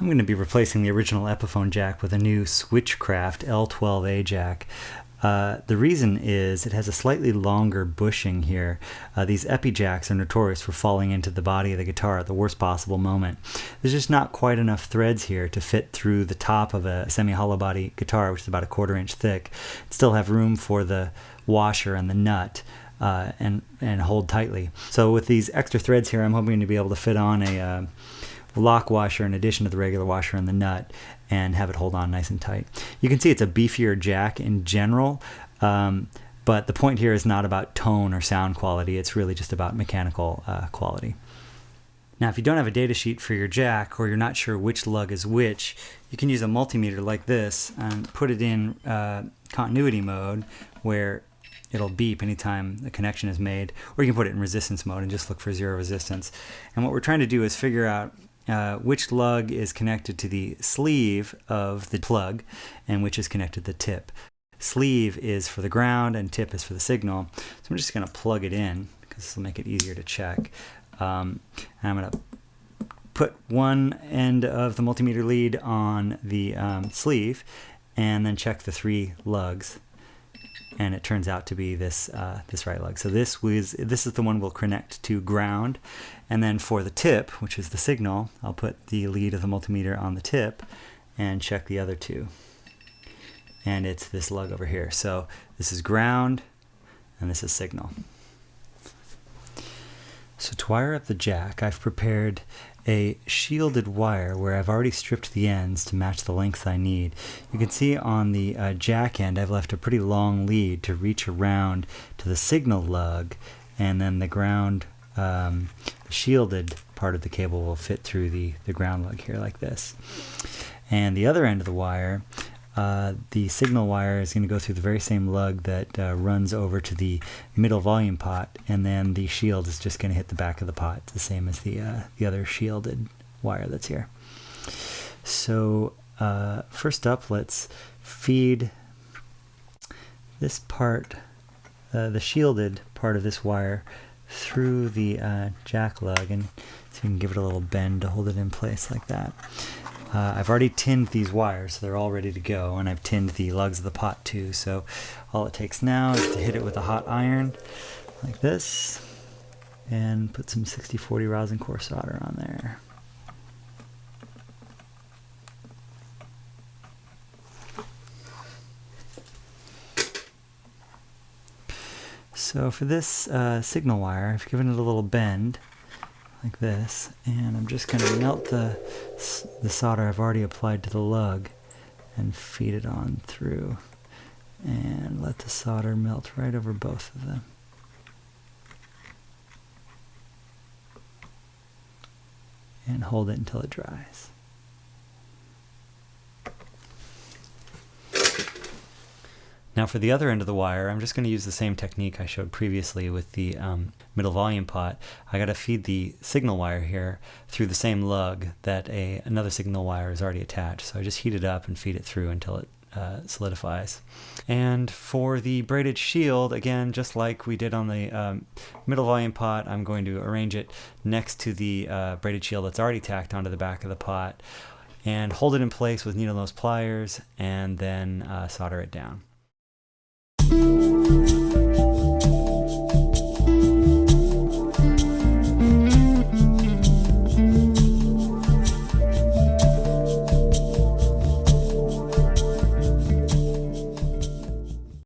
I'm going to be replacing the original Epiphone jack with a new Switchcraft L12A jack. The reason is it has a slightly longer bushing here. These Epi jacks are notorious for falling into the body of the guitar at the worst possible moment. There's just not quite enough threads here to fit through the top of a semi-hollow body guitar, which is about 1/4 inch thick, still have room for the washer and the nut. And hold tightly. So with these extra threads here, I'm hoping to be able to fit on a lock washer in addition to the regular washer and the nut and have it hold on nice and tight. You can see it's a beefier jack in general, but the point here is not about tone or sound quality. It's really just about mechanical quality. Now, if you don't have a data sheet for your jack, or you're not sure which lug is which, you can use a multimeter like this and put it in continuity mode, where it'll beep anytime the connection is made, or you can put it in resistance mode and just look for 0 resistance. And what we're trying to do is figure out which lug is connected to the sleeve of the plug and which is connected to the tip. Sleeve is for the ground and tip is for the signal. So I'm just going to plug it in because this will make it easier to check. And I'm going to put one end of the multimeter lead on the sleeve and then check the 3 lugs. And it turns out to be this this right lug. So this is the one we'll connect to ground. And then for the tip, which is the signal, I'll put the lead of the multimeter on the tip and check the other 2. And it's this lug over here. So this is ground and this is signal. So to wire up the jack, I've prepared a shielded wire where I've already stripped the ends to match the length I need. You can see on the jack end I've left a pretty long lead to reach around to the signal lug, and then the ground, the shielded part of the cable will fit through the ground lug here like this. And the other end of the wire, the signal wire is going to go through the very same lug that runs over to the middle volume pot, and then the shield is just going to hit the back of the pot, the same as the other shielded wire that's here. So first up, let's feed this part, the shielded part of this wire, through the jack lug, and so you can give it a little bend to hold it in place like that. I've already tinned these wires, so they're all ready to go, and I've tinned the lugs of the pot too, so all it takes now is to hit it with a hot iron like this and put some 6040 rosin core solder on there. So for this signal wire, I've given it a little bend like this, and I'm just going to melt the solder I've already applied to the lug and feed it on through and let the solder melt right over both of them. And hold it until it dries. Now for the other end of the wire, I'm just going to use the same technique I showed previously with the middle volume pot. I got to feed the signal wire here through the same lug that another signal wire is already attached. So I just heat it up and feed it through until it solidifies. And for the braided shield, again, just like we did on the middle volume pot, I'm going to arrange it next to the braided shield that's already tacked onto the back of the pot and hold it in place with needle nose pliers and then solder it down.